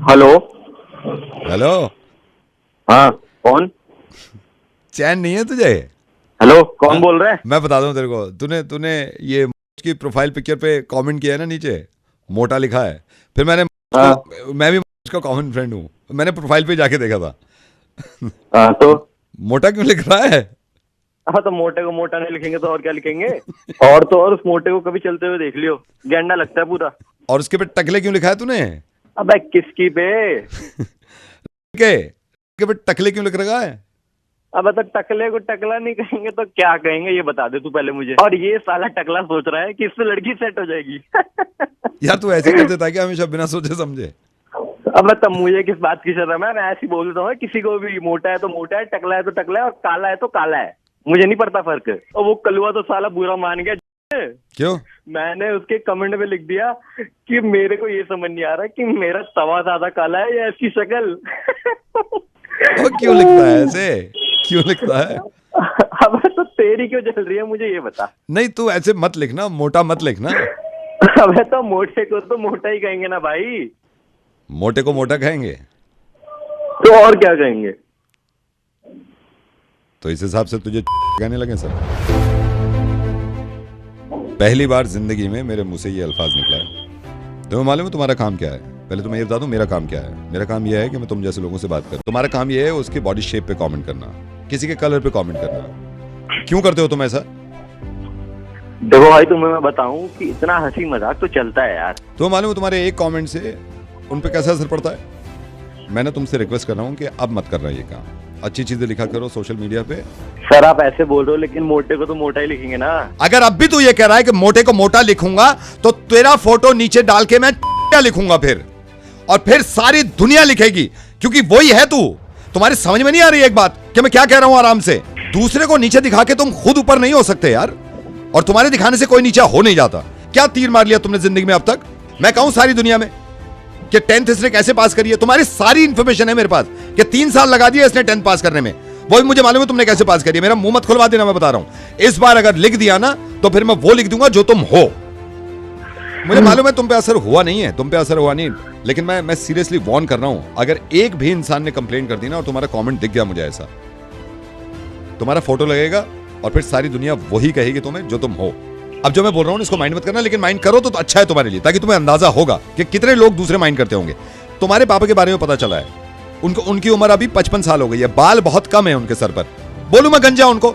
Hello. Hello. हाँ, कौन? चैन नहीं है तुझे? हेलो, कौन हाँ? बोल रहा है? मैं बता दूं तेरे को, तूने तूने ये की प्रोफाइल पिक्चर पे कमेंट किया है ना, नीचे मोटा लिखा है। फिर हाँ। मैं भी का कॉमन फ्रेंड हूँ, मैंने प्रोफाइल पे जाके देखा था। हाँ तो मोटा क्यों लिख रहा है? हाँ तो मोटे को मोटा नहीं लिखेंगे तो और क्या लिखेंगे? और तो और उस मोटे को कभी चलते हुए देख लियो, गेंडा लगता है पूरा। और उसके पे टकले क्यों लिखा है तूने? अबे किसकी पे? के पे टकले क्यों लिख रखा है? अब तो टकले को टकला नहीं कहेंगे तो क्या कहेंगे, ये बता दे तू पहले मुझे। और ये साला टकला सोच रहा है कि इससे लड़की सेट हो जाएगी। यार तू ऐसे ही कर देता है क्या हमेशा बिना सोचे समझे? अब तब मुझे किस बात की शर्म है? मैं ऐसे ही बोल देता हूँ किसी को भी, मोटा है तो मोटा है, टकला है तो टकला है, और काला है तो काला है। मुझे नहीं पड़ता फर्क। और वो कलुआ तो साला बुरा मान गया। क्यों? मैंने उसके कमेंट में लिख दिया कि मेरे को ये समझ नहीं आ रहा कि मेरा तवा ज्यादा काला है या इसकी शक्ल। वो क्यों लिखता है ऐसे? क्यों लिखता है? अब तो तेरी क्यों चल रही है, मुझे ये बता। नहीं, तू ऐसे मत लिखना, मोटा मत लिखना। अबे तो मोटे को तो मोटा ही कहेंगे ना भाई। मोटे को मोटा कहेंगे तो और क्या कहेंगे? तो इस हिसाब से तुझे कहने लगे सर। पहली बार जिंदगी में मेरे मुंह से ये अल्फाज निकला है। तुम्हें मालूम है तुम्हारा काम क्या है? पहले तुम्हें ये बता दूं मेरा काम क्या है। मेरा काम यह है कि मैं तुम जैसे लोगों से बात करूं। तुम्हारा काम यह है उसकी बॉडी शेप पे कमेंट करना, किसी के कलर पे कमेंट करना। क्यों करते हो तुम ऐसा? देखो भाई, तुम्हें मैं बताऊं कि इतना हंसी मजाक तो चलता है यार। तुम्हें मालूम है तुम्हारे एक कमेंट से उन पे कैसा असर पड़ता है? मैंने तुमसे रिक्वेस्ट कर रहा हूं कि अब मत करना ये काम। अच्छी चीजें लिखा करो सोशल मीडिया पे। सर आप ऐसे बोल रहे हो, लेकिन मोटे को तो मोटा ही लिखेंगे ना। अगर अब भी तू ये कह रहा है कि मोटे को मोटा लिखूंगा तो तेरा फोटो नीचे डाल के मैं लिखूंगा फिर, और फिर सारी दुनिया लिखेगी, क्योंकि वही है तू। तुम्हारी समझ में नहीं आ रही एक बात कि मैं क्या कह रहा हूं? आराम से, दूसरे को नीचे दिखा के तुम खुद ऊपर नहीं हो सकते यार, और तुम्हारे दिखाने से कोई नीचे हो नहीं जाता। क्या तीर मार लिया तुमने जिंदगी में अब तक? मैं कहूं सारी दुनिया में कि 10th इसने कैसे पास करी है, तुम्हारी सारी इंफॉर्मेशन है मेरे पास कि 3 साल लगा दिया इसने 10th पास करने में। वो भी मुझे मालूम है तुमने कैसे पास करी है। मेरा मुंह मत खुलवा देना, मैं बता रहा हूं। इस बार अगर लिख दिया ना तो फिर मैं वो लिख दूंगा जो तुम हो। मुझे मालूम है तुम पे असर हुआ नहीं है, तुम पे असर हुआ नहीं, लेकिन मैं सीरियसली वार्न कर रहा हूं। अगर एक भी इंसान ने कंप्लेंट कर दी ना और तुम्हारा कमेंट दिख गया मुझे ऐसा, तुम्हारा फोटो लगेगा और फिर सारी दुनिया वही कहेगी तुम्हें जो तुम हो। अब जो मैं बोल रहा हूं इसको माइंड मत करना, लेकिन माइंड करो तो अच्छा है तुम्हारे लिए, ताकि तुम्हें अंदाजा होगा कि कितने लोग दूसरे माइंड करते होंगे। तुम्हारे पापा के बारे में पता चला है, उनकी उम्र अभी 55 साल हो गई है, बाल बहुत कम है उनके सर पर। बोलूं मैं गंजा उनको?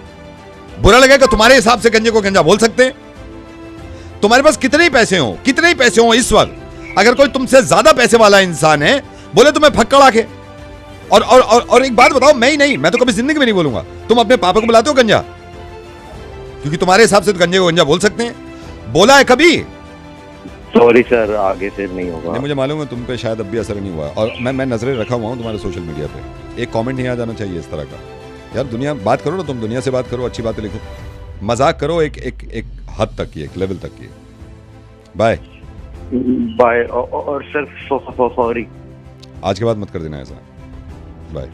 बुरा लगेगा? तुम्हारे हिसाब से गंजे को गंजा बोल सकते हैं? तुम्हारे पास कितने ही पैसे हो इस वक्त, अगर कोई तुमसे ज्यादा पैसे वाला इंसान है बोले तुम्हें फक्कड़ आके, और एक बात बताओ, मैं ही नहीं, मैं तो कभी जिंदगी में नहीं बोलूंगा। तुम अपने पापा को बुलाते हो गंजा? क्योंकि तुम्हारे हिसाब से तो गंजे को गंजा बोल सकते हैं। बोला है कभी? सॉरी सर, आगे से नहीं होगा। नहीं, मुझे मालूम है तुम पे शायद अब भी असर नहीं हुआ, और मैं नजरें रखा हुआ हूं तुम्हारे सोशल मीडिया पे। एक कमेंट नहीं आ जाना चाहिए इस तरह का। यार दुनिया बात करो ना, तुम दुनिया से बात करो, अच्छी बातें लिखो, मजाक करो एक हद तक की, एक लेवल तक की। Bye bye. और सर सॉरी, आज के बाद मत कर देना ऐसा। बाय।